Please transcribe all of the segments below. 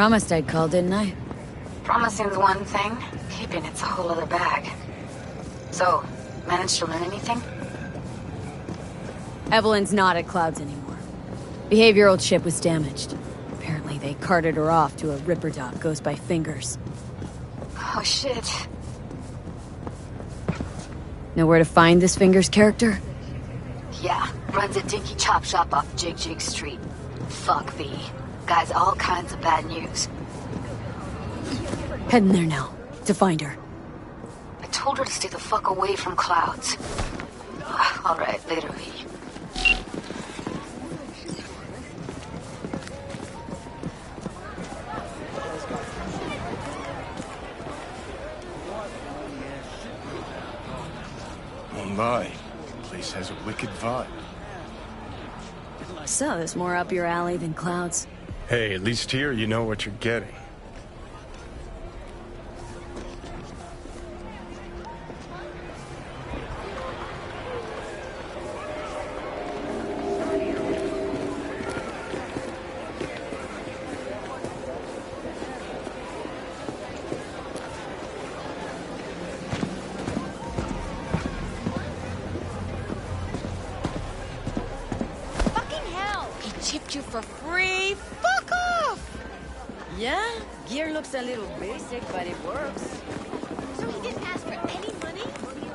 Promised I'd call, didn't I? Promising's one thing, keeping it's a whole other bag. So, managed to learn anything? Evelyn's not at Clouds anymore. Behavioral chip was damaged. Apparently they carted her off to a Ripper doc goes by Fingers. Oh shit. Know where to find this Fingers character? Yeah, runs a dinky chop shop off Jig Jig Street. Fuck V. Guy's all kinds of bad news. Heading there now, to find her. I told her to stay the fuck away from Clouds. Alright, later V. My, the place has a wicked vibe. So, there's more up your alley than Clouds. Hey, at least here you know what you're getting. You for free? Fuck off! Yeah, gear looks a little basic, but it works. So he didn't ask for any money?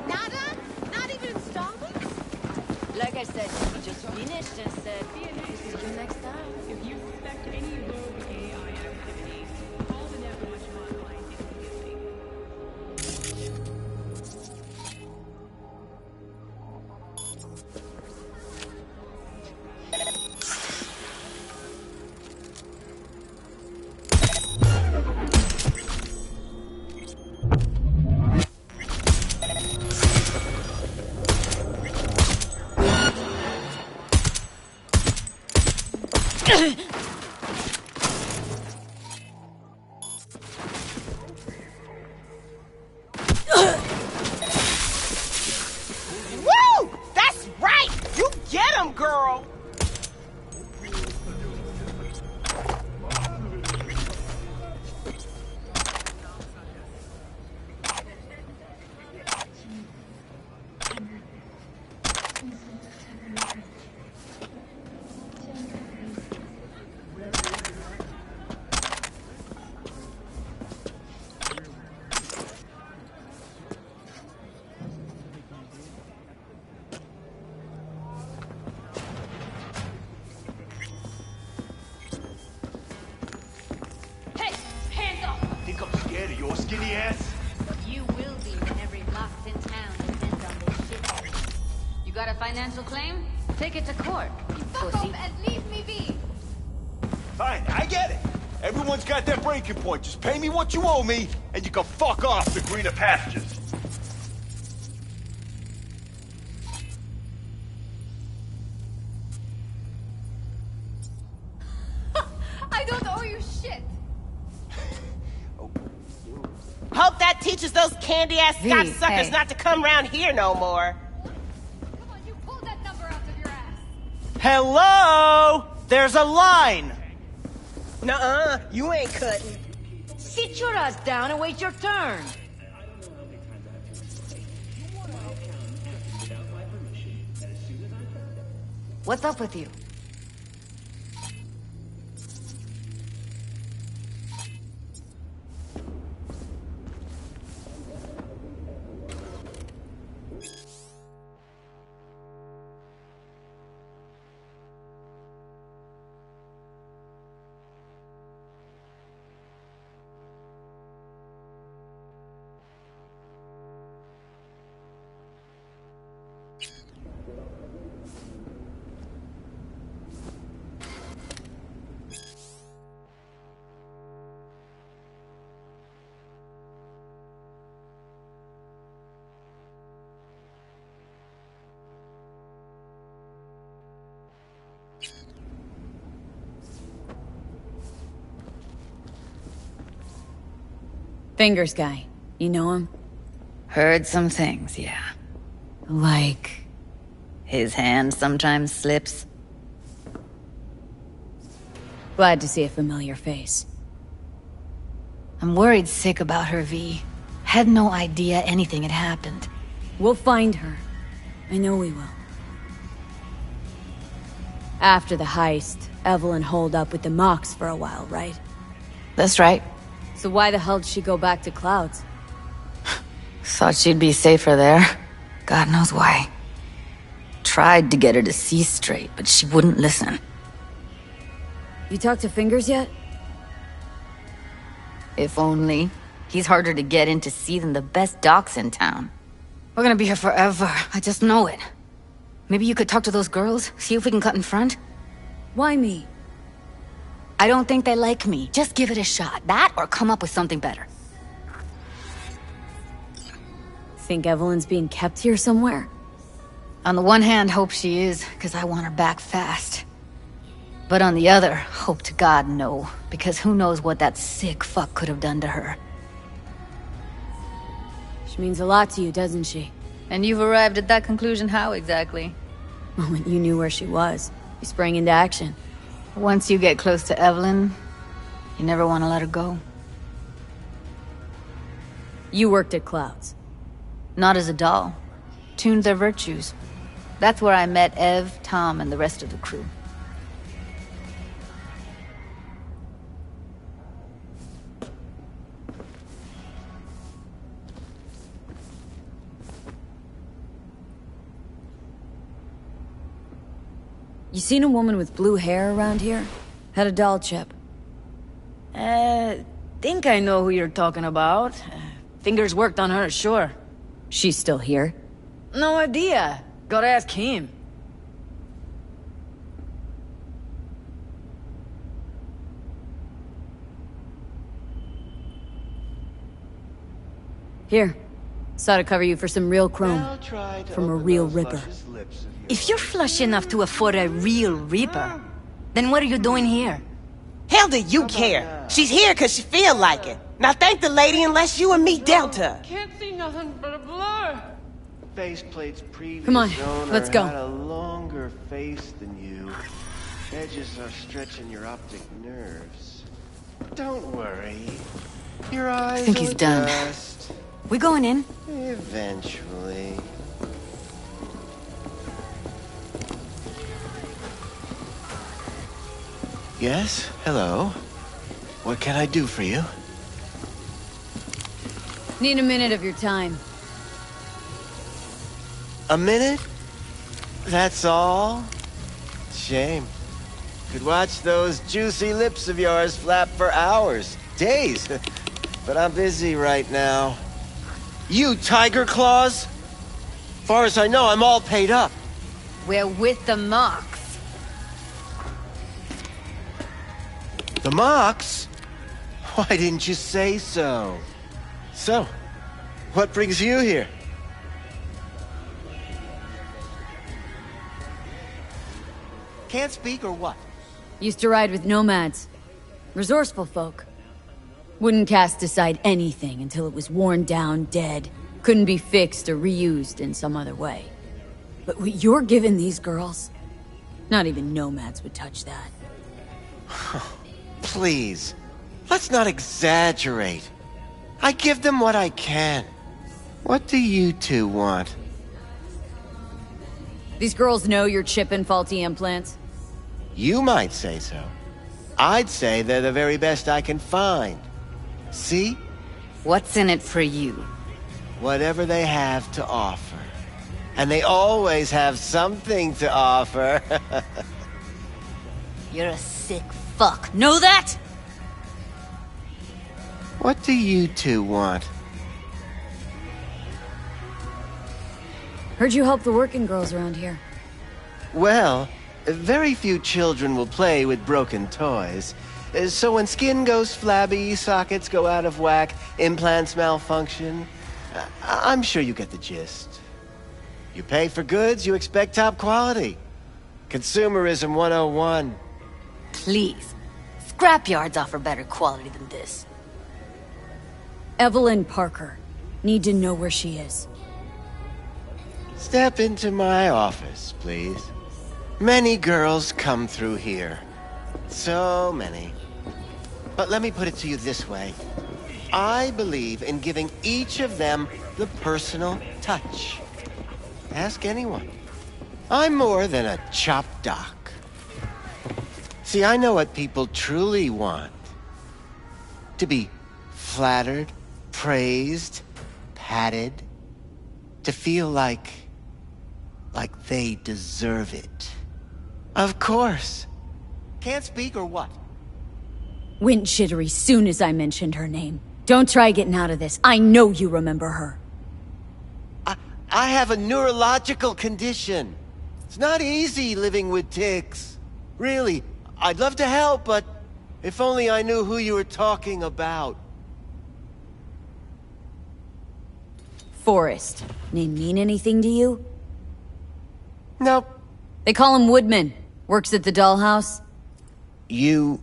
Nada? Not even installments? Like I said, he just finished and said, "This is your next time." If you suspect any rogue AI activity, call the Netwatch hotline immediately. Woo! That's right! You get him, girl! Think I'm scared of your skinny ass? You will be when every box in town depends on this shit. You got a financial claim? Take it to court, you pussy. and leave me be! Fine, I get it. Everyone's got their breaking point. Just pay me what you owe me, and you can fuck off to greener pastures. I don't owe you shit! Hope that teaches those candy-ass Scott suckers hey. not to come round here no more. Come on, you pulled that number out of your ass. Hello? There's a line! Nuh-uh, you ain't cutting. Sit your ass down and wait your turn. What's up with you? Fingers guy. You know him? Heard some things, yeah. Like... His hand sometimes slips. Glad to see a familiar face. I'm worried sick about her, V. Had no idea anything had happened. We'll find her. I know we will. After the heist, Evelyn holed up with the Mox for a while, right? That's right. So why the hell did she go back to Clouds? Thought she'd be safer there. God knows why. Tried to get her to see straight, but she wouldn't listen. You talked to Fingers yet? If only. He's harder to get in to see than the best docs in town. We're gonna be here forever. I just know it. Maybe you could talk to those girls, see if we can cut in front? Why me? I don't think they like me. Just give it a shot. That or come up with something better. Think Evelyn's being kept here somewhere? On the one hand, hope she is, because I want her back fast. But on the other, hope to God no, because who knows what that sick fuck could have done to her. She means a lot to you, doesn't she? And you've arrived at that conclusion how exactly? The moment you knew where she was, you sprang into action. Once you get close to Evelyn, you never want to let her go. You worked at Clouds. Not as a doll. Tuned their virtues. That's where I met Ev, Tom, and the rest of the crew. You seen a woman with blue hair around here? Had a doll chip. Think I know who you're talking about. Fingers worked on her, sure. She's still here? No idea. Gotta ask him. Here. Saw to cover you for some real chrome. From a real ripper. If you're flush enough to afford a real Reaper, then what are you doing here? Hell do you care? She's here because she feel like it. Now thank the lady and let's you and me dealt her. Can't see nothing but a blur. Faceplate's previous Come on, owner let's go. had a longer face than you. Edges are stretching your optic nerves. Don't worry. Your eyes I think he's will done. adjust. We going in? Eventually. Yes? Hello? What can I do for you? Need a minute of your time. A minute? That's all? Shame. Could watch those juicy lips of yours flap for hours, days. But I'm busy right now. You Tiger Claws? Far as I know, I'm all paid up. We're with the Mox. The Mox? Why didn't you say so? So, what brings you here? Can't speak or what? Used to ride with nomads. Resourceful folk. Wouldn't cast aside anything until it was worn down, dead. Couldn't be fixed or reused in some other way. But what you're giving these girls? Not even nomads would touch that. Please, let's not exaggerate. I give them what I can. What do you two want? These girls know you're chipping faulty implants? You might say so. I'd say they're the very best I can find. See? What's in it for you? Whatever they have to offer. And they always have something to offer. You're a sick fuck. Know that? What do you two want? Heard you help the working girls around here. Well, very few children will play with broken toys. So when skin goes flabby, sockets go out of whack, implants malfunction, I'm sure you get the gist. You pay for goods, you expect top quality. Consumerism 101. Please. Scrapyards offer better quality than this. Evelyn Parker. Need to know where she is. Step into my office, please. Many girls come through here. So many. But let me put it to you this way. I believe in giving each of them the personal touch. Ask anyone. I'm more than a chop doc. See, I know what people truly want. To be flattered, praised, patted. To feel like they deserve it. Of course. Can't speak or what? Went jittery soon as I mentioned her name. Don't try getting out of this. I know you remember her. I have a neurological condition. It's not easy living with tics. Really, I'd love to help, but if only I knew who you were talking about. Forrest. Name mean anything to you? Nope. They call him Woodman. Works at the dollhouse. You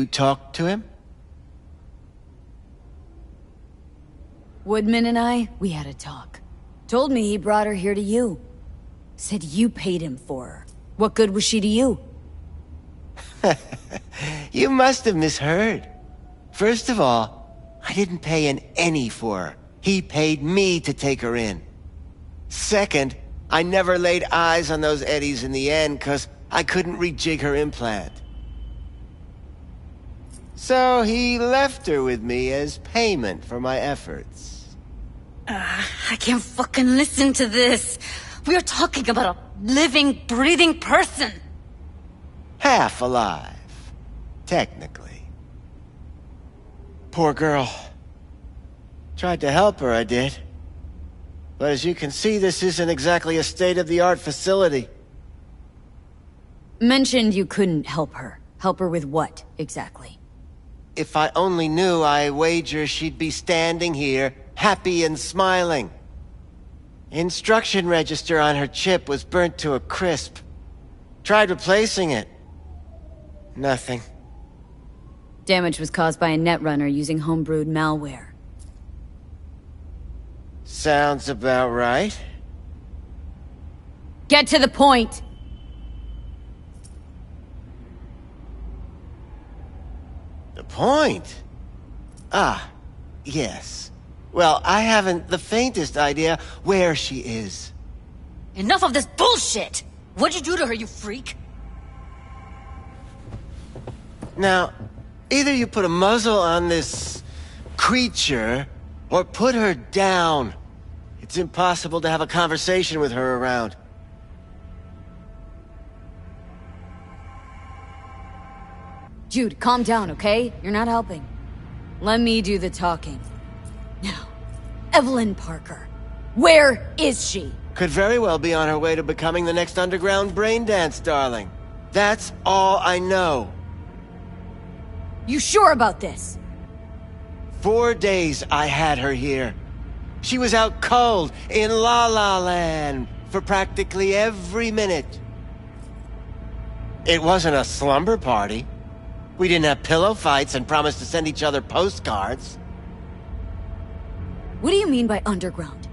talked to him? Woodman and we had a talk. Told me he brought her here to you. Said you paid him for her. What good was she to you? You must have misheard. First of all, I didn't pay an any for her. He paid me to take her in. Second, I never laid eyes on those eddies in the end because I couldn't rejig her implant. So he left her with me as payment for my efforts. I can't fucking listen to this. We're talking about a living, breathing person. Half alive. Technically. Poor girl. Tried to help her, I did. But as you can see, this isn't exactly a state-of-the-art facility. Mentioned you couldn't help her. Help her with what, exactly? If I only knew, I wager she'd be standing here, happy and smiling. Instruction register on her chip was burnt to a crisp. Tried replacing it. Nothing. Damage was caused by a netrunner using homebrewed malware. Sounds about right. Get to the point! The point? Ah, yes. Well, I haven't the faintest idea where she is. Enough of this bullshit! What'd you do to her, you freak? Now, either you put a muzzle on this creature, or put her down. It's impossible to have a conversation with her around. Jude, calm down, okay? You're not helping. Let me do the talking. Now, Evelyn Parker. Where is she? Could very well be on her way to becoming the next underground braindance darling. That's all I know. You sure about this? 4 days I had her here. She was out cold in La La Land for practically every minute. It wasn't a slumber party. We didn't have pillow fights and promised to send each other postcards. What do you mean by underground?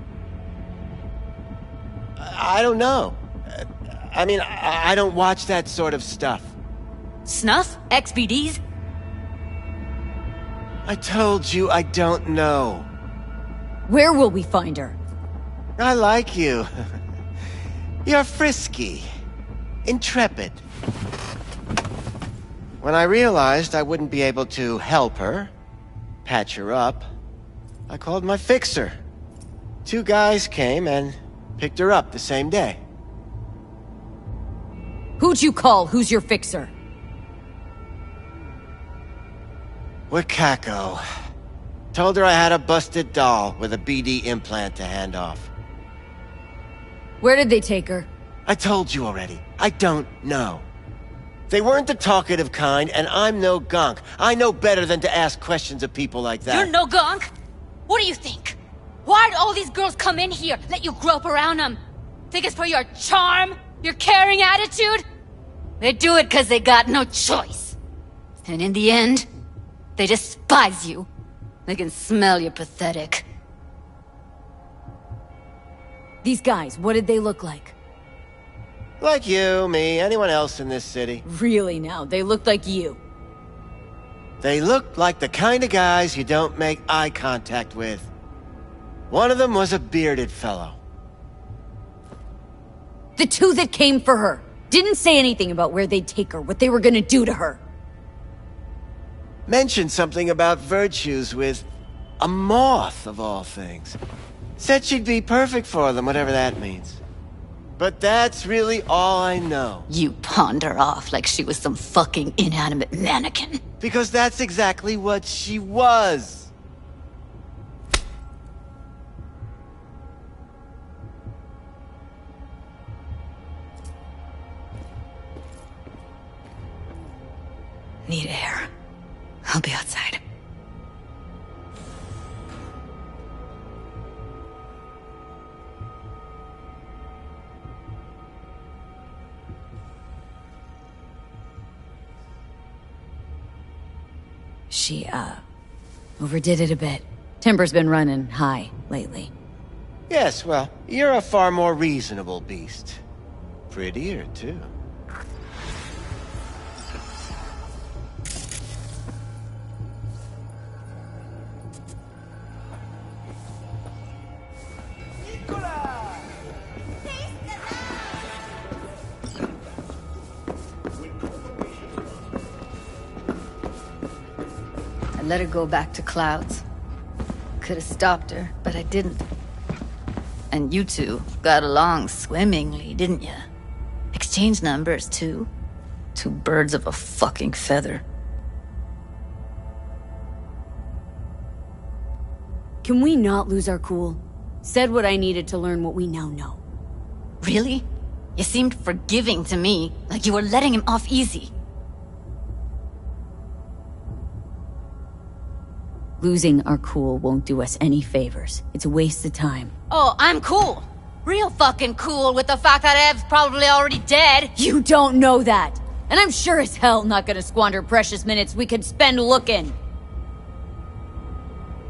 I don't know. I mean, I don't watch that sort of stuff. Snuff? XBDs? I told you I don't know. Where will we find her? I like you. You're frisky. Intrepid. When I realized I wouldn't be able to help her, patch her up, I called my fixer. 2 guys came and picked her up the same day. Who'd you call? Who's your fixer? Wakako. Told her I had a busted doll with a BD implant to hand off. Where did they take her? I told you already. I don't know. They weren't the talkative kind, and I'm no gonk. I know better than to ask questions of people like that. You're no gunk? What do you think? Why'd all these girls come in here, let you grope around them? Think it's for your charm? Your caring attitude? They do it because they got no choice. And in the end, they despise you. They can smell you're pathetic. These guys, what did they look like? Like you, me, anyone else in this city. Really now, they looked like you. They looked like the kind of guys you don't make eye contact with. One of them was a bearded fellow. The two that came for her didn't say anything about where they'd take her, what they were gonna do to her. Mentioned something about virtues with a moth, of all things. Said she'd be perfect for them, whatever that means. But that's really all I know. You pawned her off like she was some fucking inanimate mannequin. Because that's exactly what she was. Need air. I'll be outside. She, overdid it a bit. Temper's been running high lately. Yes, well, you're a far more reasonable beast. Prettier, too. I let her go back to Clouds. Could have stopped her, but I didn't. And you two got along swimmingly, didn't ya? Exchanged numbers, too. Two birds of a fucking feather. Can we not lose our cool? Said what I needed to learn what we now know. Really? You seemed forgiving to me, like you were letting him off easy. Losing our cool won't do us any favors. It's a waste of time. Oh, I'm cool. Real fucking cool with the fact that Ev's probably already dead. You don't know that! And I'm sure as hell not gonna squander precious minutes we could spend looking.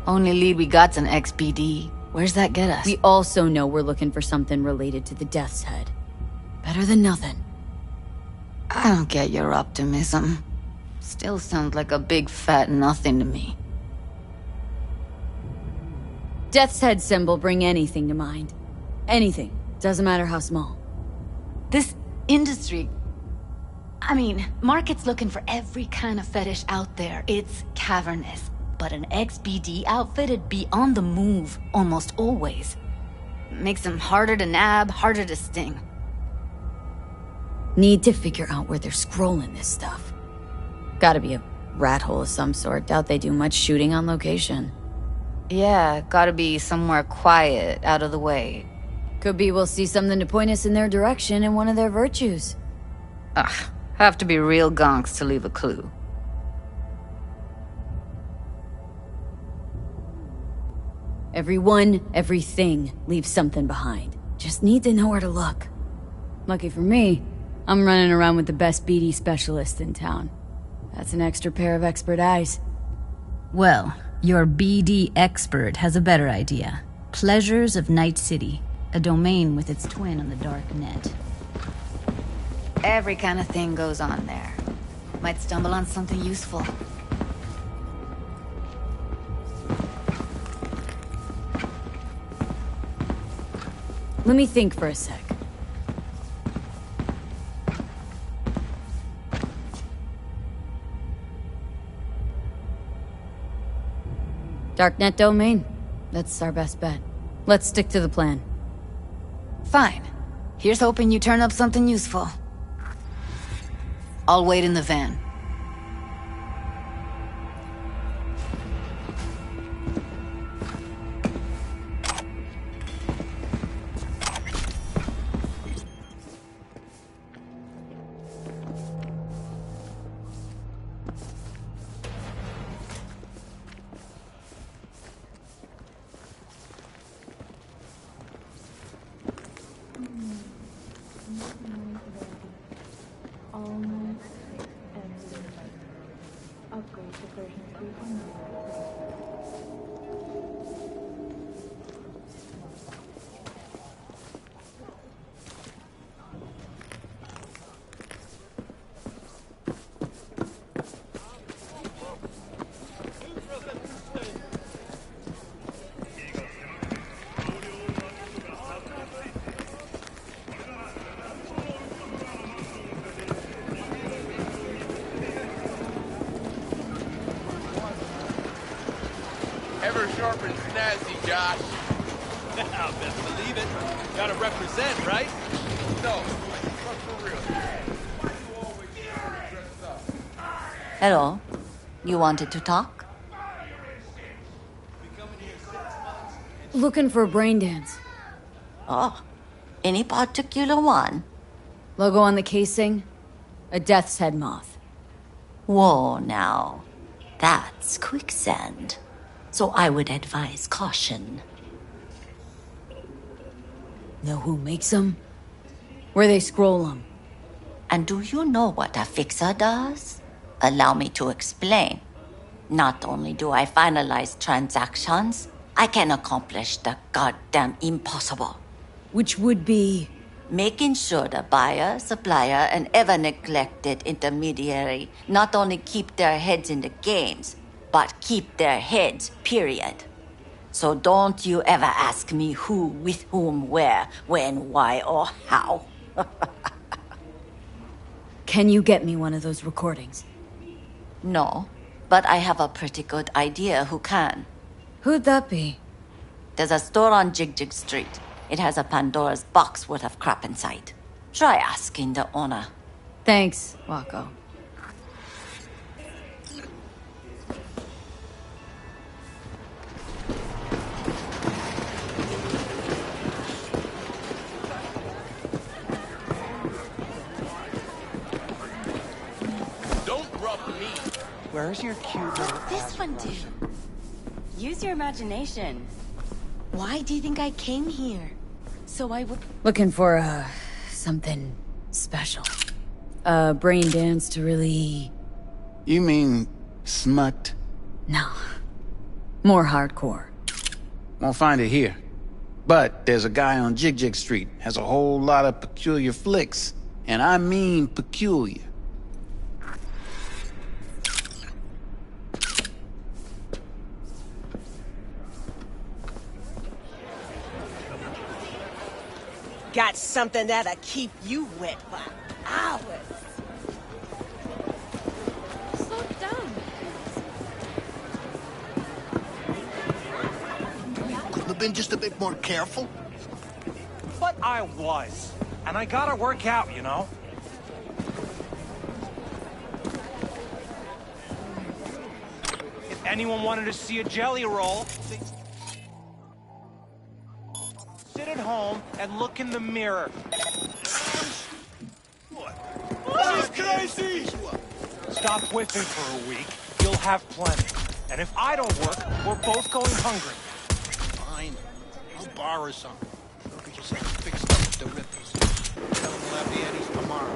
Only lead we got's an XBD. Where's that get us? We also know we're looking for something related to the Death's Head. Better than nothing. I don't get your optimism. Still sounds like a big fat nothing to me. Death's Head symbol bring anything to mind. Anything. Doesn't matter how small. This industry... I mean, market's looking for every kind of fetish out there. It's cavernous. But an XBD outfit'd be on the move, almost always. Makes them harder to nab, harder to sting. Need to figure out where they're scrolling this stuff. Gotta be a rat hole of some sort. Doubt they do much shooting on location. Yeah, gotta be somewhere quiet, out of the way. Could be we'll see something to point us in their direction in one of their virtues. Ugh, have to be real gonks to leave a clue. Everyone, everything leaves something behind. Just need to know where to look. Lucky for me, I'm running around with the best BD specialist in town. That's an extra pair of expert eyes. Well, your BD expert has a better idea. Pleasures of Night City, a domain with its twin on the dark net. Every kind of thing goes on there. Might stumble on something useful. Let me think for a sec. Darknet domain. That's our best bet. Let's stick to the plan. Fine. Here's hoping you turn up something useful. I'll wait in the van. Hair sharp and snazzy, Josh. I'll best believe it. Gotta represent, right? No, but for real. Why you always dressed up? Hello. You wanted to talk? Looking for a brain dance. Oh. Any particular one? Logo on the casing? A death's head moth. Whoa, now. That's quicksand. So I would advise caution. Know who makes them? Where they scroll them? And do you know what a fixer does? Allow me to explain. Not only do I finalize transactions, I can accomplish the goddamn impossible. Which would be? Making sure the buyer, supplier, and ever neglected intermediary not only keep their heads in the games, but keep their heads, period. So don't you ever ask me who, with whom, where, when, why, or how. Can you get me one of those recordings? No, but I have a pretty good idea who can. Who'd that be? There's a store on Jig Street. It has a Pandora's box worth of crap inside. Try asking the owner. Thanks, Wako. Don't rub me. Where's your cute little This one, dude. Use your imagination. Why do you think I came here? So I would... Looking for, something special. A brain dance to really... You mean smut? No. More hardcore. Won't find it here. But there's a guy on Jig Street, has a whole lot of peculiar flicks. And I mean peculiar. Got something that'll keep you wet for hours. Slow down. Couldn't have been just a bit more careful. But I was. And I gotta work out, you know? If anyone wanted to see a jelly roll, sit at home and look in the mirror. This is crazy! Stop whipping for a week. You'll have plenty. And if I don't work, we're both going hungry. Fine. I'll borrow some. Go get yourself fixed up with the rippers. Tell them we'll have the Eddies tomorrow.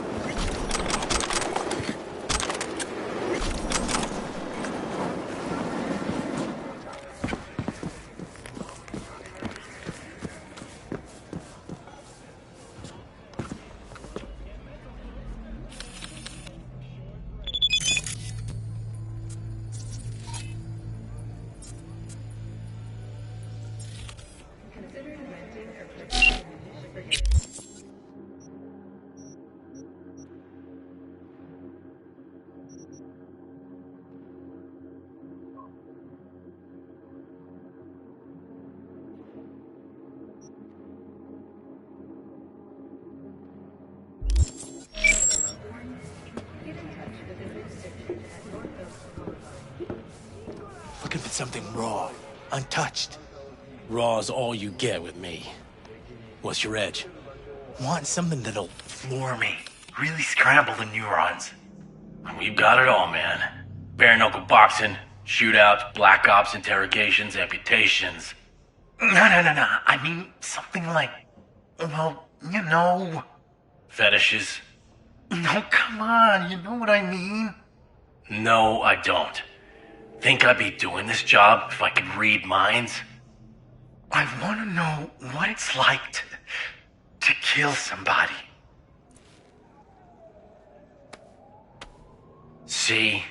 Looking for something raw, untouched. Raw's all you get with me. What's your edge? Want something that'll floor me. Really scramble the neurons. We've got it all, man. Bare knuckle boxing, shootouts, black ops, interrogations, amputations. No. I mean, something like, well, you know. Fetishes. No, come on, you know what I mean? No, I don't. Think I'd be doing this job if I could read minds? I want to know what it's like to kill somebody. See?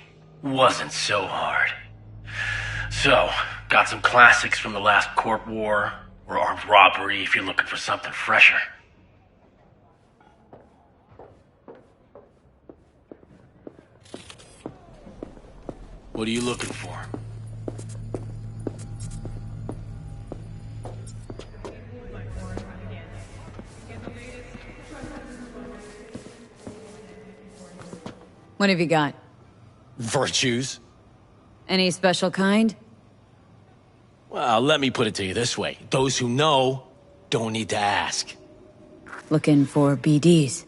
Wasn't so hard. So, got some classics from the last Corp War, or armed robbery if you're looking for something fresher. What are you looking for? What have you got? Virtues? Any special kind? Well, let me put it to you this way. Those who know don't need to ask. Looking for BDs.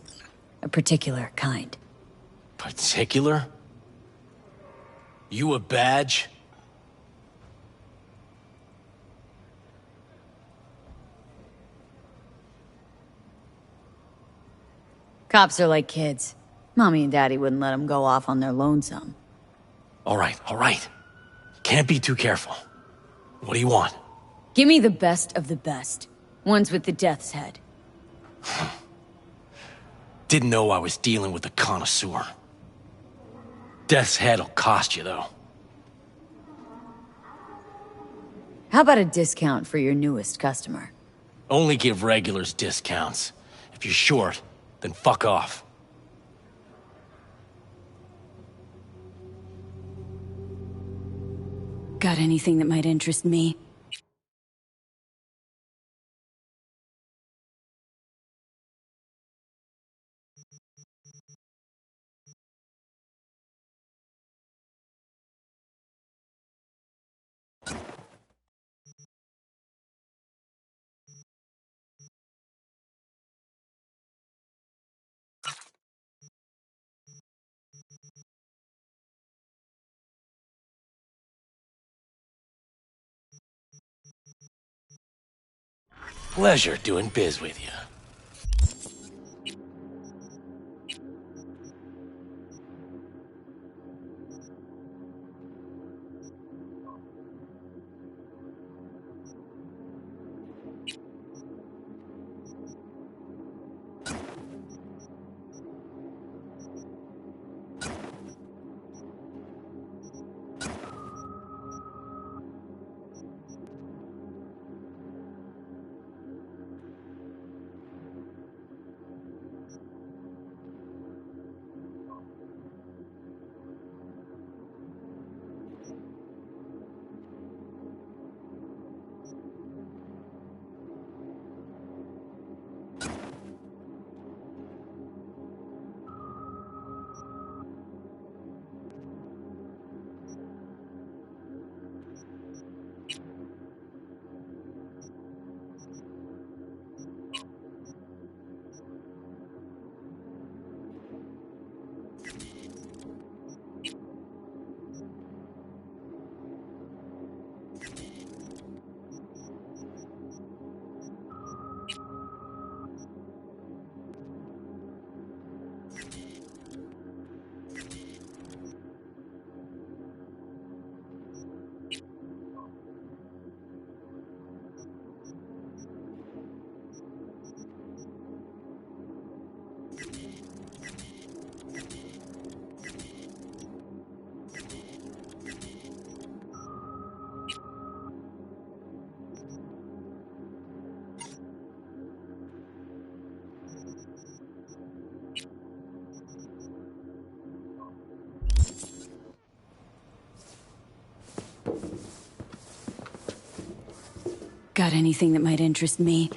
A particular kind. Particular? You a badge? Cops are like kids. Mommy and Daddy wouldn't let them go off on their lonesome. All right, all right. Can't be too careful. What do you want? Give me the best of the best. Ones with the death's head. Didn't know I was dealing with a connoisseur. Death's head'll cost you, though. How about a discount for your newest customer? Only give regulars discounts. If you're short, then fuck off. Got anything that might interest me? Pleasure doing biz with you. Got anything that might interest me?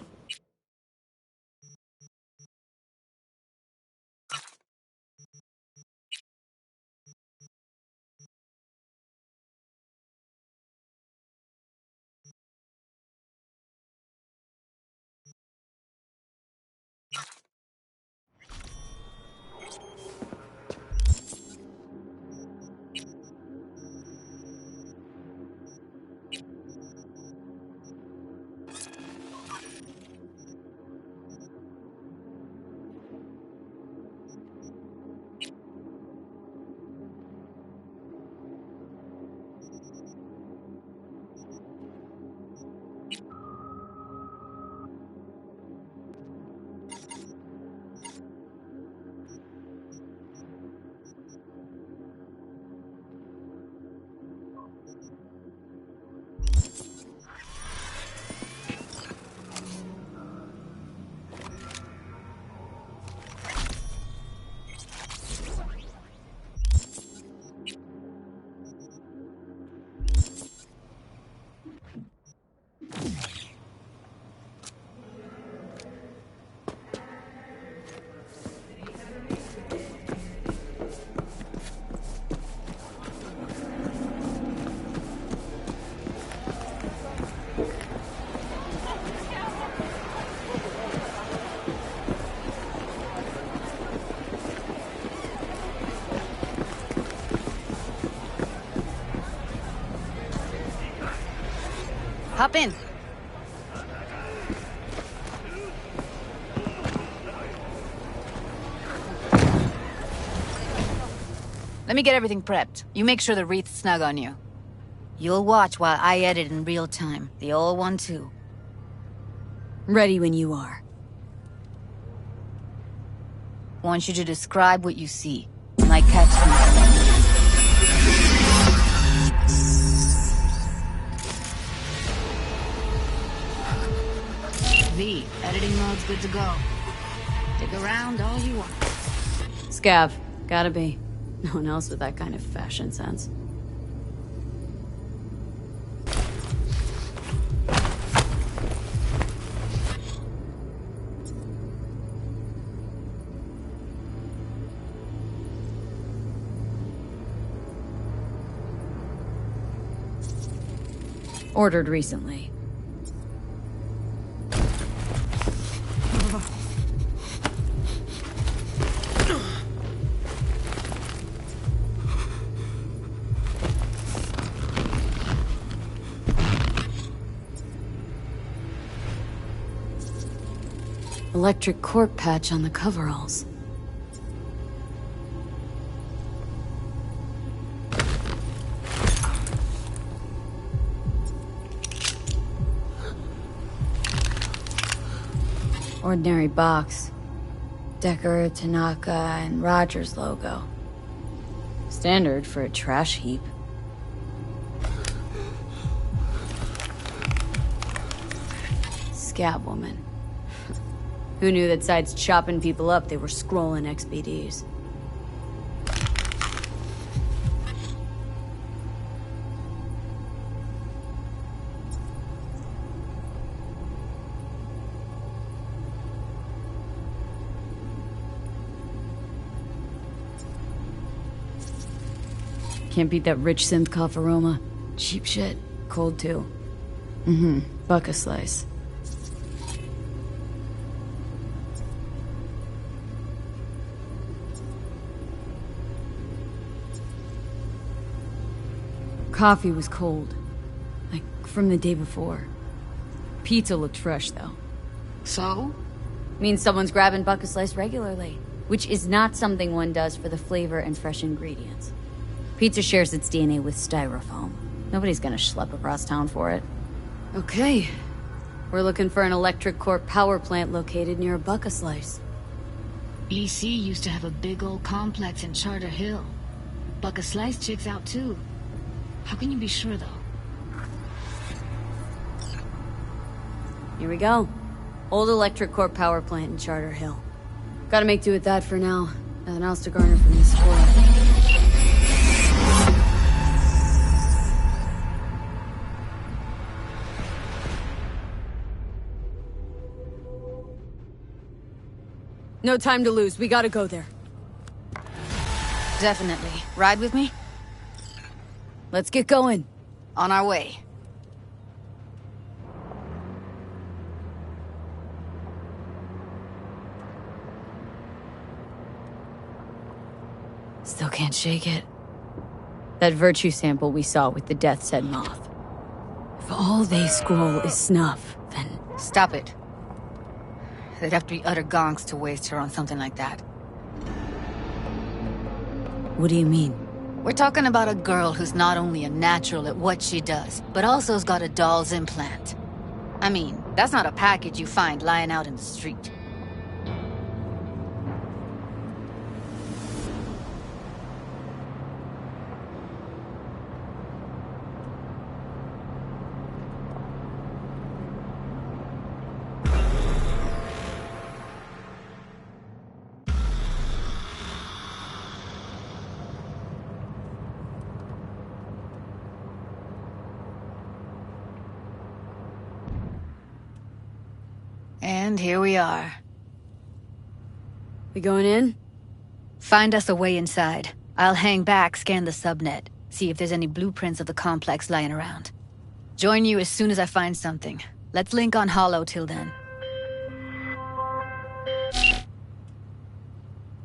Hop in. Let me get everything prepped. You make sure the wreath's snug on you. You'll watch while I edit in real time. The old one, too. Ready when you are. Want you to describe what you see. Might catch something. V, editing mode's good to go. Stick around all you want. Scav. Gotta be. No one else with that kind of fashion sense. Ordered recently. Electric cork patch on the coveralls. Ordinary box. Decker, Tanaka, and Rogers logo. Standard for a trash heap. Scab woman. Who knew that besides chopping people up, they were scrolling XBDs? Can't beat that rich synth cough aroma. Cheap shit. Cold too. Buck a slice. Coffee was cold. Like, from the day before. Pizza looked fresh, though. So? Means someone's grabbing Buck a slice regularly. Which is not something one does for the flavor and fresh ingredients. Pizza shares its DNA with styrofoam. Nobody's gonna schlep across town for it. Okay. We're looking for an electric corp power plant located near a Buck a slice. EC used to have a big old complex in Charter Hill. Buck a slice checks out too. How can you be sure, though? Here we go. Old electric corp power plant in Charter Hill. Gotta make do with that for now. Nothing else to garner from this squirrel. No time to lose. We gotta go there. Definitely. Ride with me? Let's get going. On our way. Still can't shake it. That virtue sample we saw with the Death's Head moth. If all they scroll is snuff, then... Stop it. They'd have to be utter gonks to waste her on something like that. What do you mean? We're talking about a girl who's not only a natural at what she does, but also's got a doll's implant. I mean, that's not a package you find lying out in the street. And here we are. We going in? Find us a way inside. I'll hang back, scan the subnet, see if there's any blueprints of the complex lying around. Join you as soon as I find something. Let's link on Hollow till then.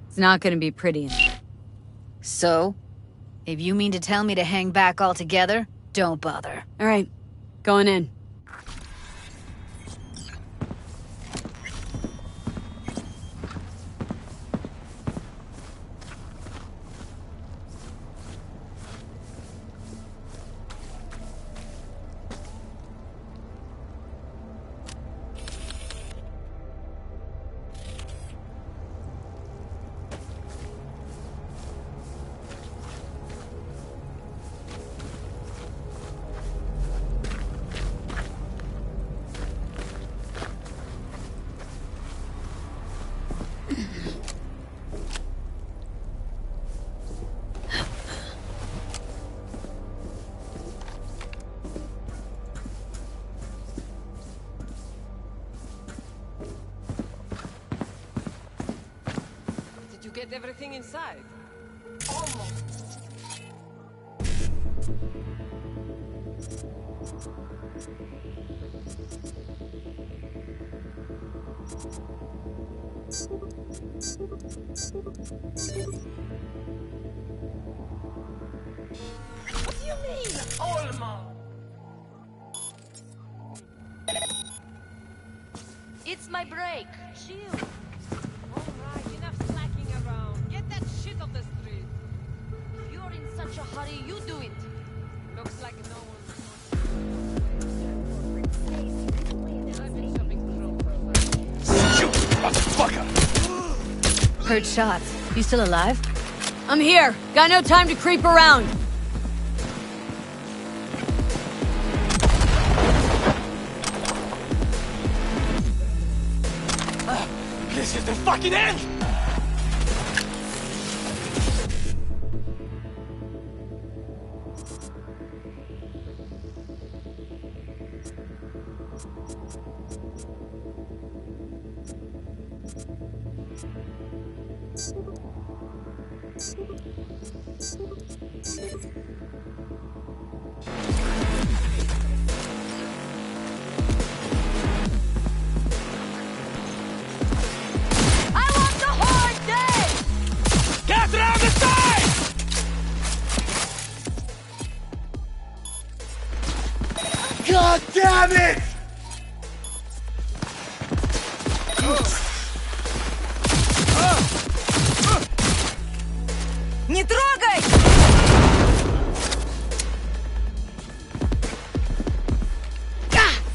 It's not gonna be pretty in there. So? If you mean to tell me to hang back altogether, don't bother. All right. Going in. you get everything inside? Almost. What do you mean, almost? It's my break. Chill. Alright, enough slacking around. Get that shit off the street. If you're in such a hurry, you do it. Looks like no one. Shoot, motherfucker! Heard shots. You still alive? I'm here. Got no time to creep around. This is the fucking end! God damn it! Не трогай!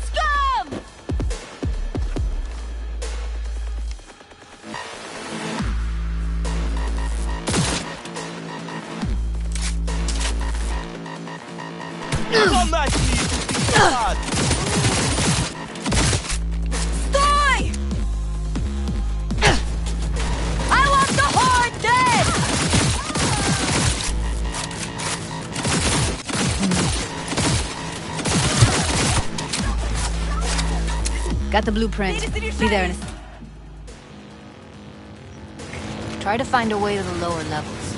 Scum! Come back to me, God. Стой! I want the horde dead! Got the blueprint. Be there in a... Try to find a way to the lower levels.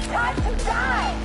Time to die!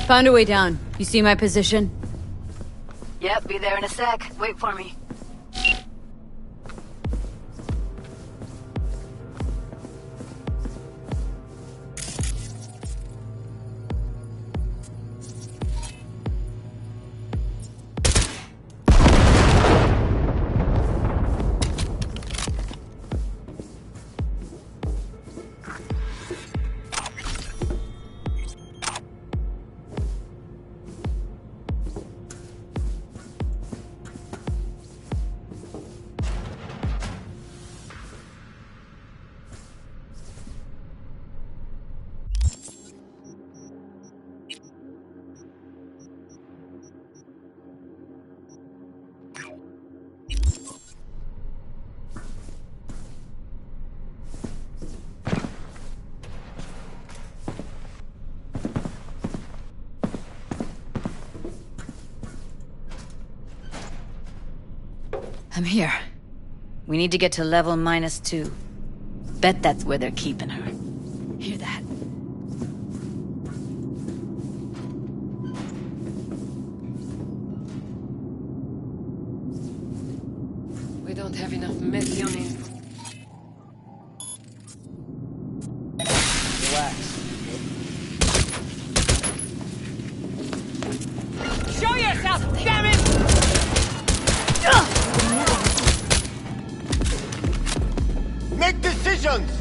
Found a way down. You see my position? Yep, be there in a sec. Wait for me. I'm here. We need to get to level -2. Bet that's where they're keeping her. Hear that? We don't have enough Methion info. Relax. Show yourself, damn it! Make decisions!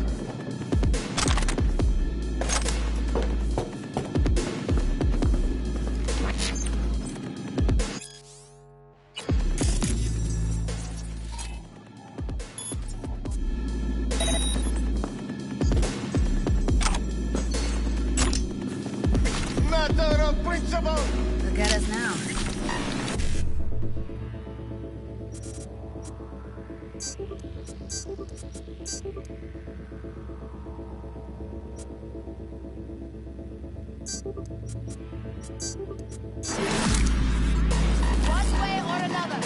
Matter of principle! Look at us now. One way or another.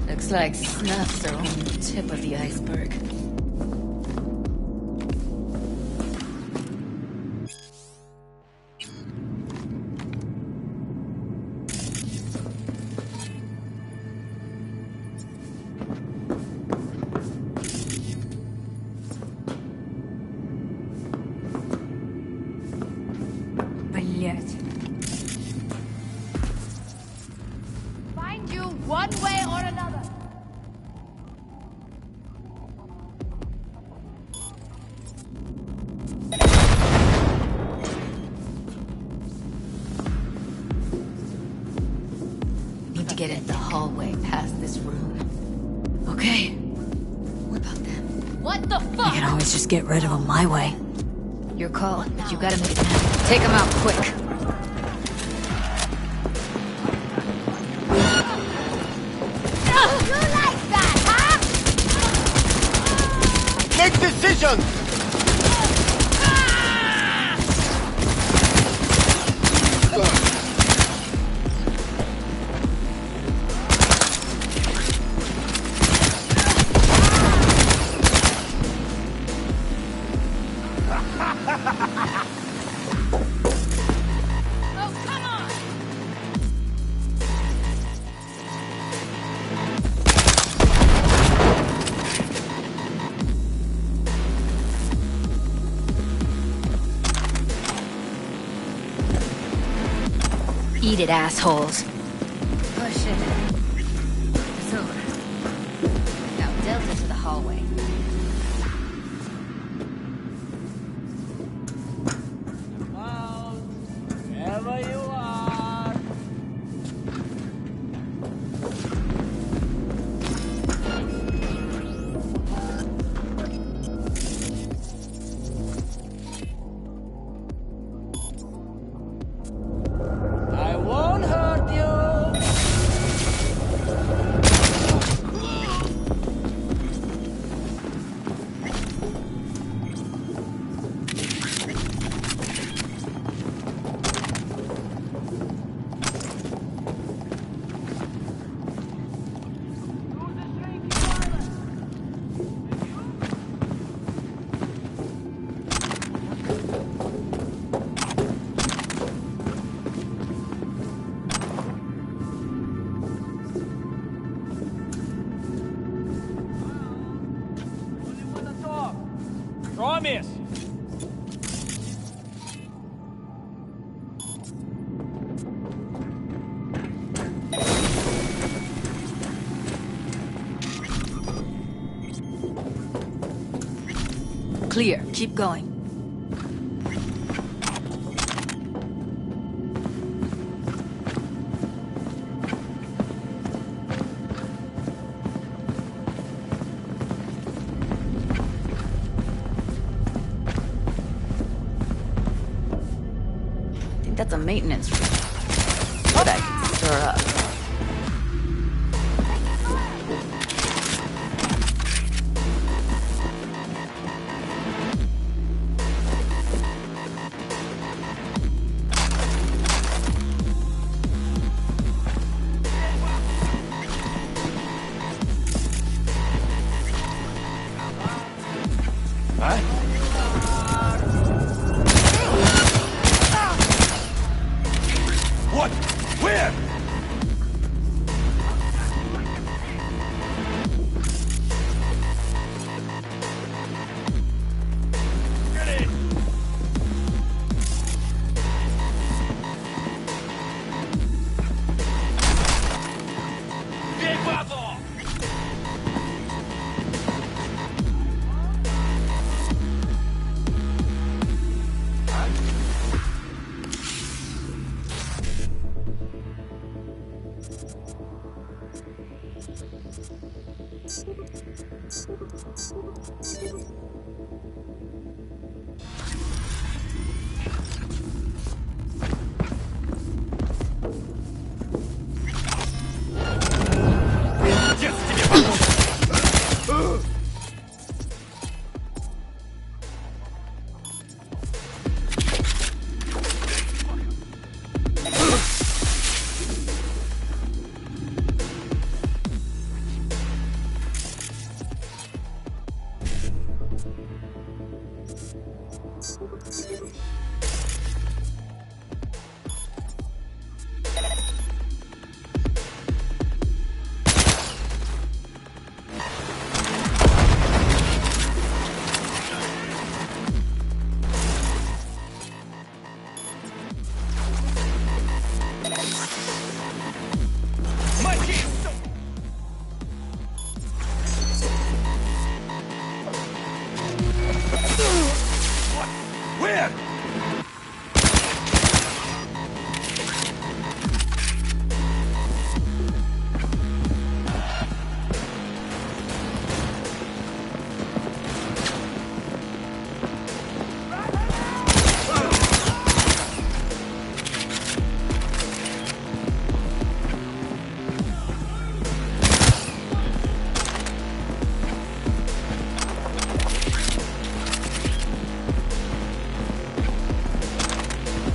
Looks like snuff's are only the tip of the iceberg. Find you one way or another. Need to get in the hallway past this room. Okay. What about them? What the fuck? I can always just get rid of them my way. Your call, but you gotta make it happen. Take them out quick. You like that, huh? Make decisions! Oh, come on! Eat it, assholes. Push it. It's over. Now Delta to the hallway. Wherever you are. I won't hurt you. Throw a miss. Clear. Keep going. I think that's a maintenance room. But I can stir up. What? Where? Get in! Get back! Where?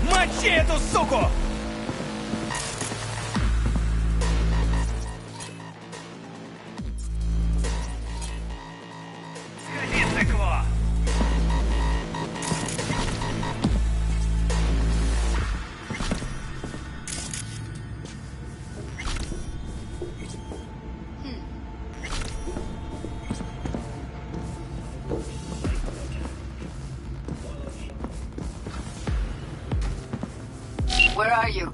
Мочи эту суку! Сходи, цикло! Where are you?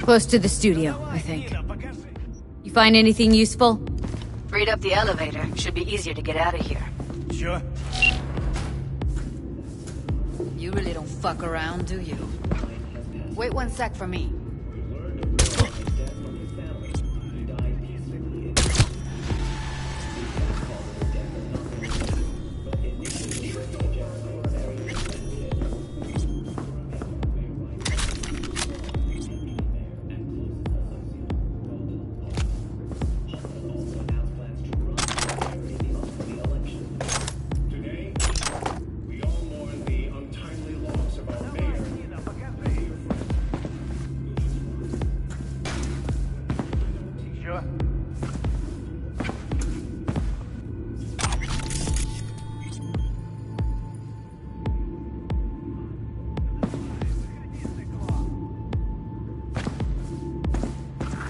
Close to the studio, I think. You find anything useful? Freed up the elevator. Should be easier to get out of here. Sure. You really don't fuck around, do you? Wait 1 sec for me.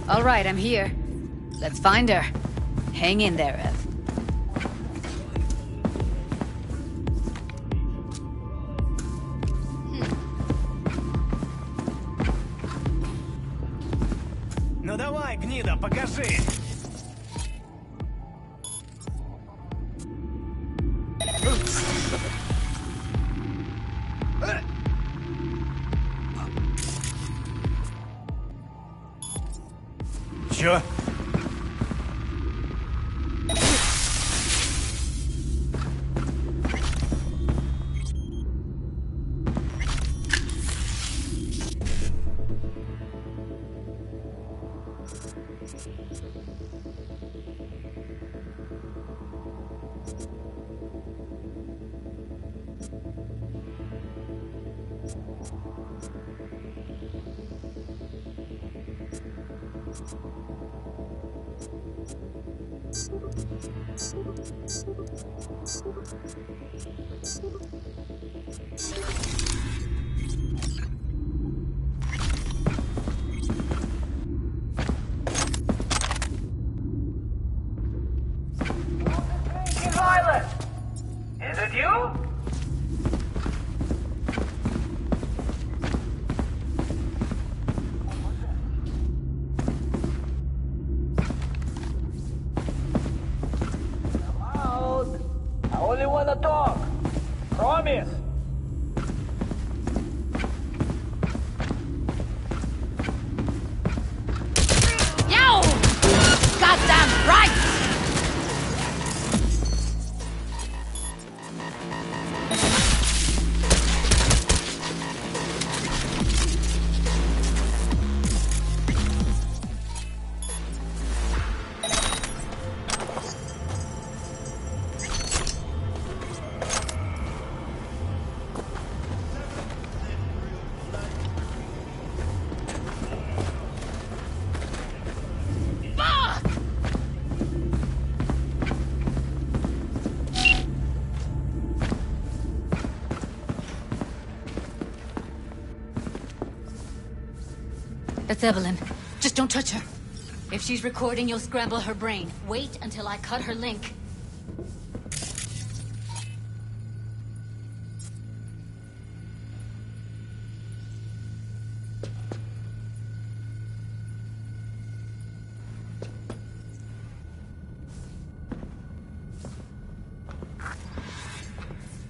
All right, I'm here. Let's find her. Hang in there, Ev. гнида, покажи! Чё? Violet! Is it you? Come out! I only wanna talk. Promise. Yo! Goddamn right! That's Evelyn. Just don't touch her. If she's recording, you'll scramble her brain. Wait until I cut her link.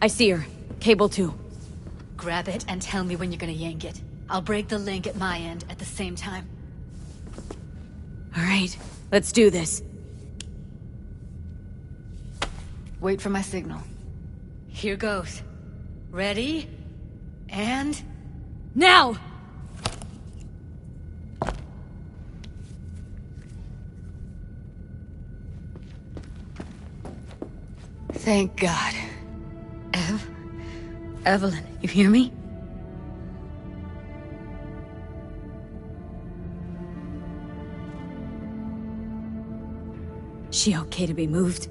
I see her. Cable 2. Grab it and tell me when you're gonna yank it. I'll break the link at my end at the same time. All right, let's do this. Wait for my signal. Here goes. Ready? And... now! Thank God. Evelyn, you hear me? She okay to be moved?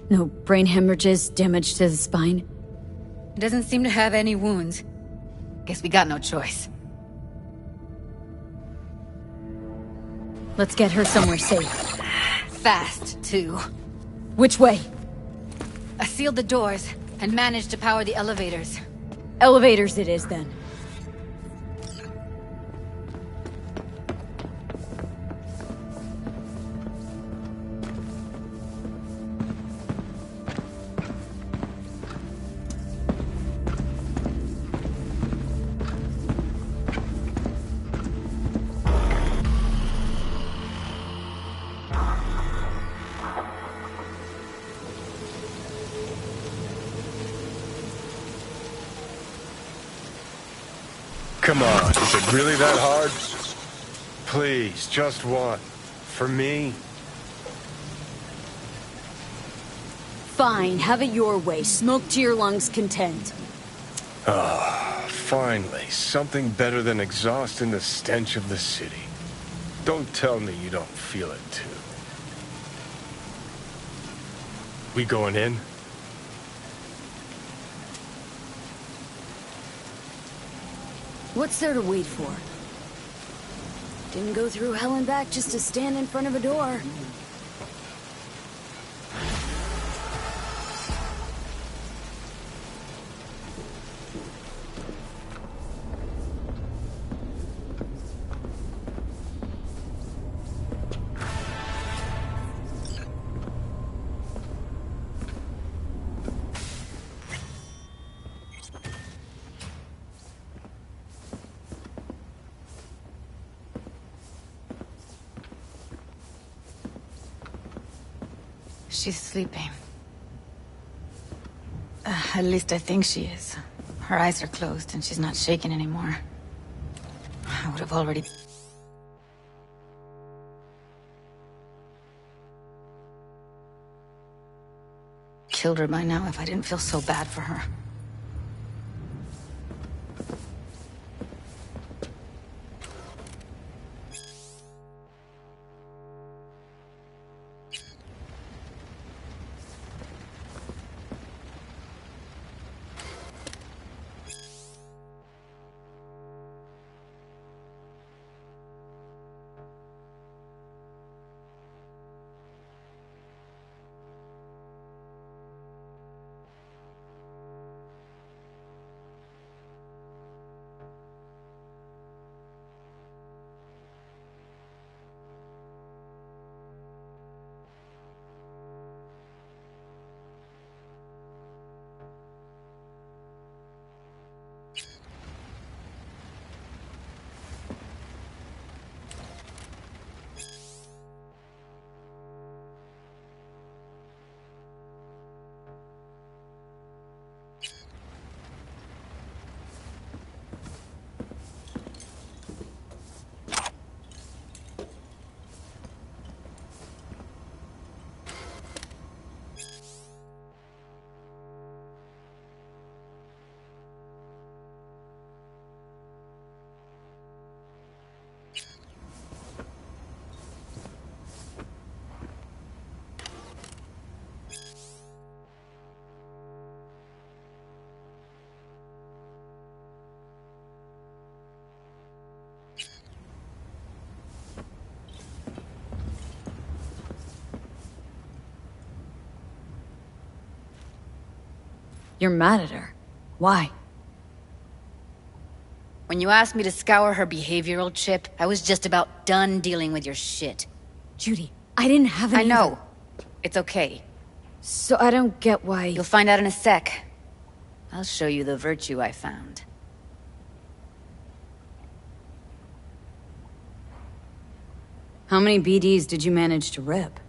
No brain hemorrhages, damage to the spine? Doesn't seem to have any wounds. Guess we got no choice. Let's get her somewhere safe. Fast, too. Which way? I sealed the doors and managed to power the elevators. Elevators it is, then. Come on, is it really that hard? Please, just one. For me? Fine, have it your way. Smoke to your lungs' content. Ah, finally. Something better than exhaust in the stench of the city. Don't tell me you don't feel it, too. We going in? What's there to wait for? Didn't go through hell and back just to stand in front of a door. She's sleeping. At least I think she is. Her eyes are closed and she's not shaking anymore. I would have already... killed her by now if I didn't feel so bad for her. You're mad at her. Why? When you asked me to scour her behavioral chip, I was just about done dealing with your shit. Judy, I didn't have any... I know. It's okay. So I don't get why... You'll find out in a sec. I'll show you the virtue I found. How many BDs did you manage to rip?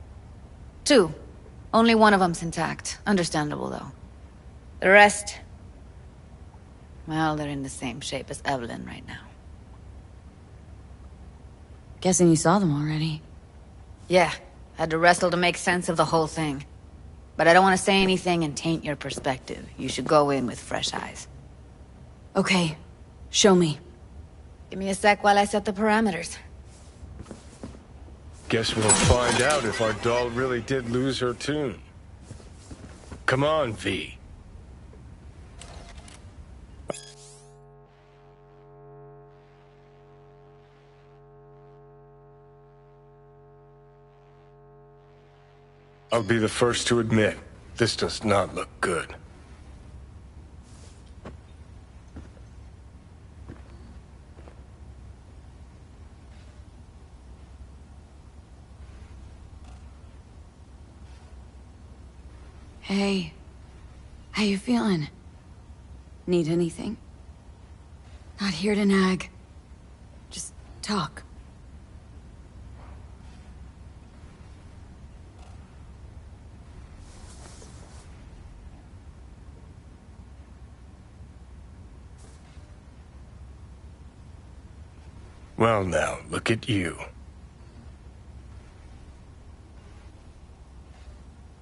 2. Only one of them's intact. Understandable, though. The rest... well, they're in the same shape as Evelyn right now. Guessing you saw them already. Yeah. Had to wrestle to make sense of the whole thing. But I don't want to say anything and taint your perspective. You should go in with fresh eyes. Okay. Show me. Give me a sec while I set the parameters. Guess we'll find out if our doll really did lose her tune. Come on, V. I'll be the first to admit, this does not look good. Hey. How you feeling? Need anything? Not here to nag. Just talk. Well now, look at you.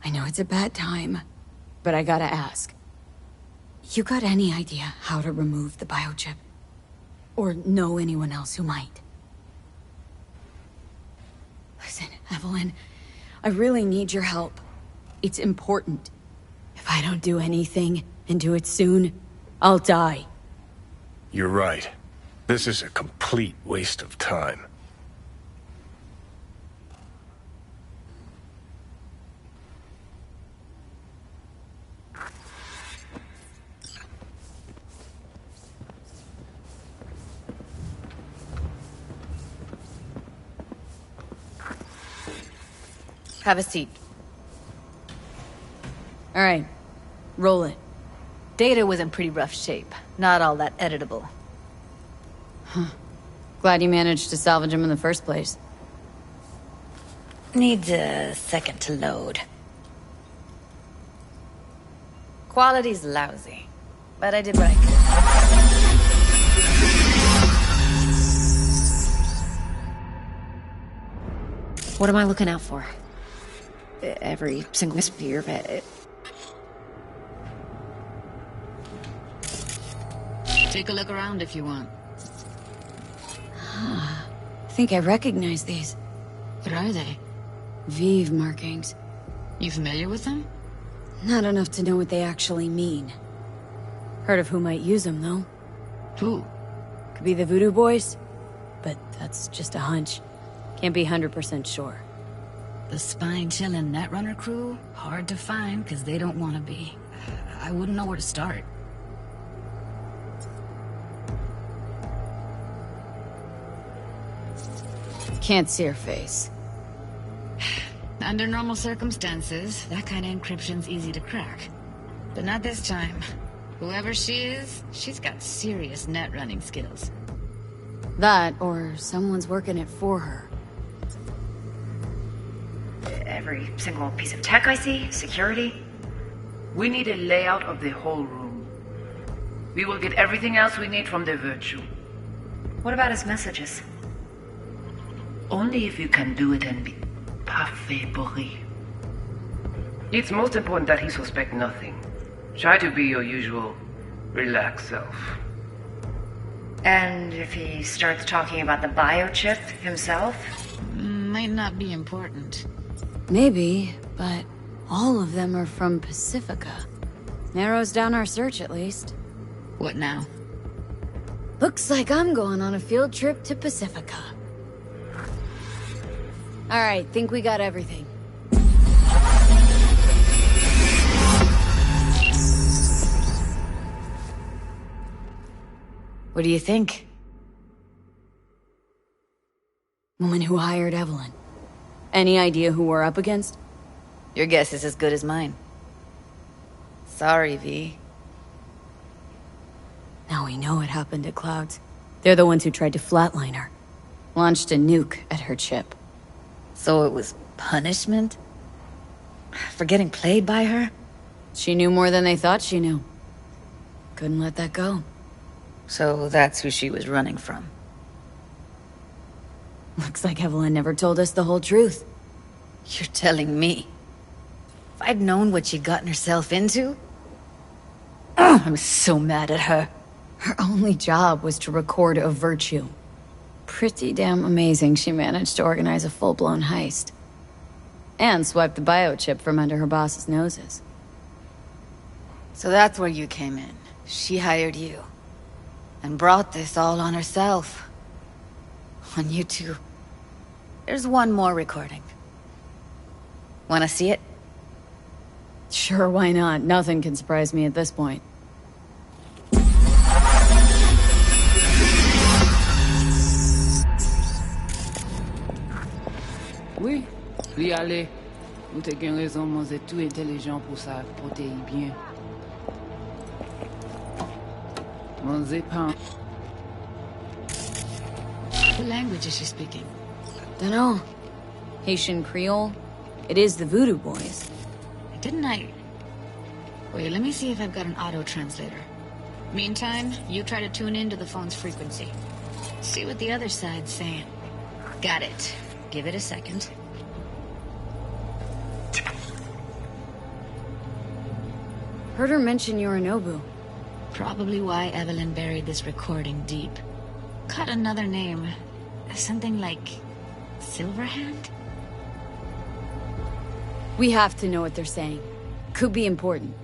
I know it's a bad time, but I gotta ask. You got any idea how to remove the biochip? Or know anyone else who might? Listen, Evelyn, I really need your help. It's important. If I don't do anything, and do it soon, I'll die. You're right. This is a complete waste of time. Have a seat. All right. Roll it. Data was in pretty rough shape. Not all that editable. Huh. Glad you managed to salvage him in the first place. Needs a second to load. Quality's lousy, but I did what I could. What am I looking out for? Every single sphere. Take a look around if you want. I think I recognize these. What are they? Vive markings. You familiar with them? Not enough to know what they actually mean. Heard of who might use them, though. Who? Could be the Voodoo Boys, but that's just a hunch. Can't be 100% sure. The spine-chilling Netrunner crew? Hard to find, because they don't want to be. I wouldn't know where to start. Can't see her face. Under normal circumstances, that kind of encryption's easy to crack. But not this time. Whoever she is, she's got serious net running skills. That, or someone's working it for her. Every single piece of tech I see, security. We need a layout of the whole room. We will get everything else we need from the virtue. What about his messages? Only if you can do it and be parfait pourri. It's most important that he suspect nothing. Try to be your usual, relaxed self. And if he starts talking about the biochip himself? Might not be important. Maybe, but all of them are from Pacifica. Narrows down our search, at least. What now? Looks like I'm going on a field trip to Pacifica. Alright, think we got everything. What do you think? Woman who hired Evelyn. Any idea who we're up against? Your guess is as good as mine. Sorry, V. Now we know what happened at Clouds. They're the ones who tried to flatline her. Launched a nuke at her chip. So it was punishment? For getting played by her? She knew more than they thought she knew. Couldn't let that go. So that's who she was running from. Looks like Evelyn never told us the whole truth. You're telling me? If I'd known what she'd gotten herself into... I'm so mad at her. Her only job was to record a virtue. Pretty damn amazing she managed to organize a full-blown heist. And swipe the biochip from under her boss's noses. So that's where you came in. She hired you. And brought this all on herself. On you two. There's one more recording. Wanna see it? Sure, why not? Nothing can surprise me at this point. Oui, li ale. Ou te gen raison, mon zè tout intelligent pour ça, pour te y bien. Mon zè pan. What language is she speaking? Dunno. Haitian Creole? It is the Voodoo Boys. Didn't I... Wait, let me see if I've got an auto-translator. Meantime, you try to tune into the phone's frequency. See what the other side's saying. Got it. Give it a second. Heard her mention Yorinobu. Probably why Evelyn buried this recording deep. Caught another name. Something like... Silverhand? We have to know what they're saying. Could be important.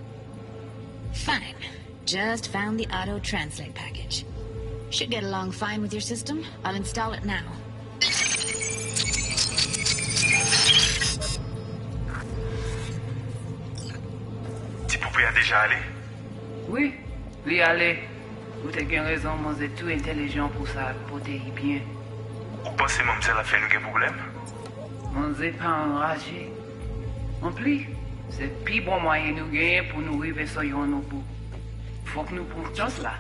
Fine. Just found the auto-translate package. Should get along fine with your system. I'll install it now. Ti poupée a déjà allé? Oui, li allé. Ou te gen raison, mon zè tout intelligent pour ça, pour te y bien. Ou pense mamselle a fait nous gen problème? Mon zè pas enragé. En plus, c'est pi bon moyen nous gagner pour nous river sur yon nou bout. Faut que nous prenions chance là.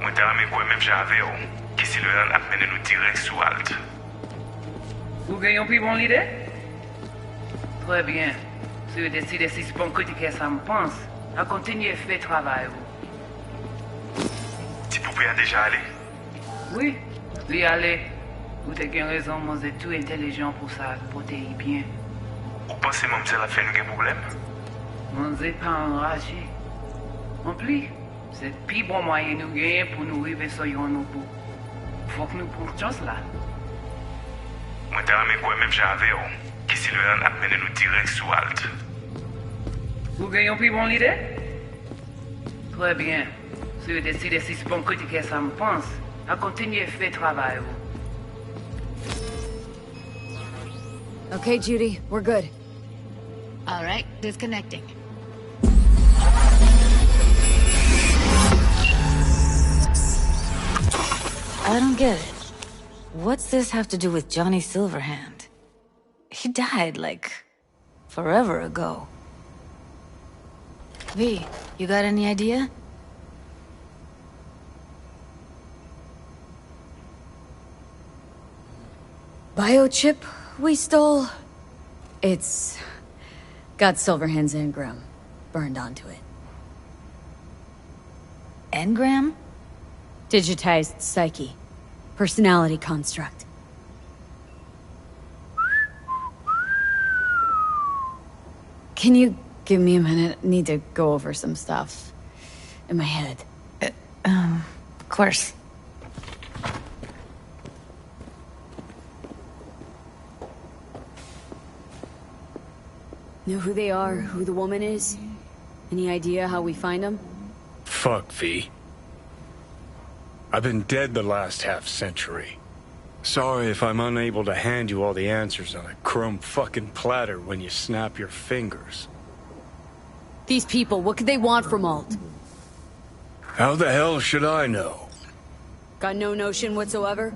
Mwen te rame kwen menm jave yo, ki Silveran ap mene nou direct sou alt. Vous gagnez plus bon l'idée? Très bien. Si vous décidez si c'est bon côté que ça me pense, à continuer à faire travail. Ti poupée a déjà allé? Oui, lui aller. Vous avez raison, moi c'est tout intelligent pour ça, pour te y bien. Ou pensez mon la fait nous problème? Moi c'est pas enragé. En plus, c'est le plus bon moyen nous gagner pour nous arriver sur nos bout. Faut que nous prenions chance là. Mwen te rame kwen menm jave yo, ki Silveran ap mene nou direct sou alt. Vous gagnez plus bon l'idée? Très bien. Si vous décidez si c'est bon côté que ça me pense, à continuer à faire travail. Okay, Judy, we're good. All right, disconnecting. I don't get it. What's this have to do with Johnny Silverhand? He died, like, forever ago. V, you got any idea? Biochip we stole? It's got Silverhand's engram burned onto it. Engram? Digitized psyche. Personality construct. Can you give me a minute? I need to go over some stuff in my head. Of course. Know who they are, who the woman is? Any idea how we find them? Fuck, V. I've been dead the last half-century. Sorry if I'm unable to hand you all the answers on a chrome fucking platter when you snap your fingers. These people, what could they want from Alt? How the hell should I know? Got no notion whatsoever?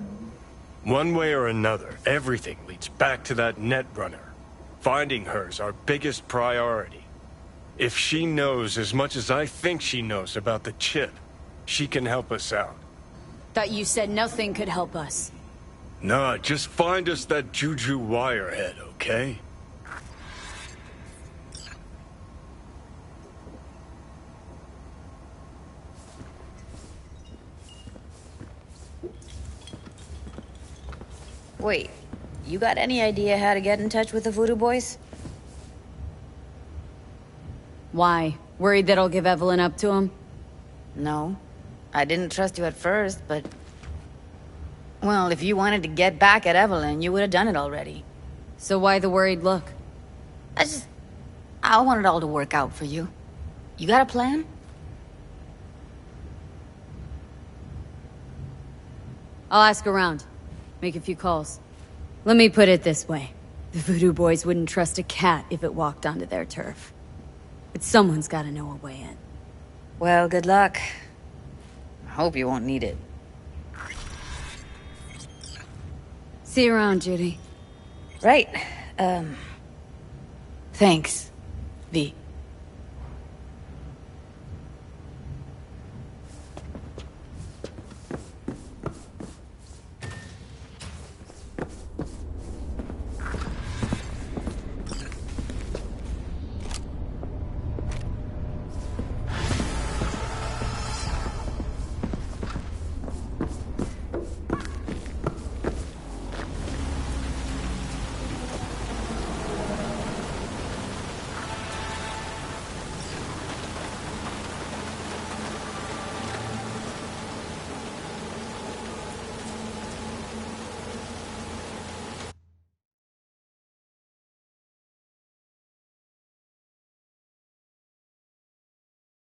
One way or another, everything leads back to that Netrunner. Finding her's our biggest priority. If she knows as much as I think she knows about the chip, she can help us out. Thought you said nothing could help us. Nah, just find us that Juju wirehead, okay? Wait, you got any idea how to get in touch with the Voodoo Boys? Why? Worried that I'll give Evelyn up to him? No. I didn't trust you at first, but... Well, if you wanted to get back at Evelyn, you would have done it already. So why the worried look? I want it all to work out for you. You got a plan? I'll ask around. Make a few calls. Let me put it this way. The Voodoo Boys wouldn't trust a cat if it walked onto their turf. But someone's gotta know a way in. Well, good luck. I hope you won't need it. See you around, Judy. Right. Thanks, V.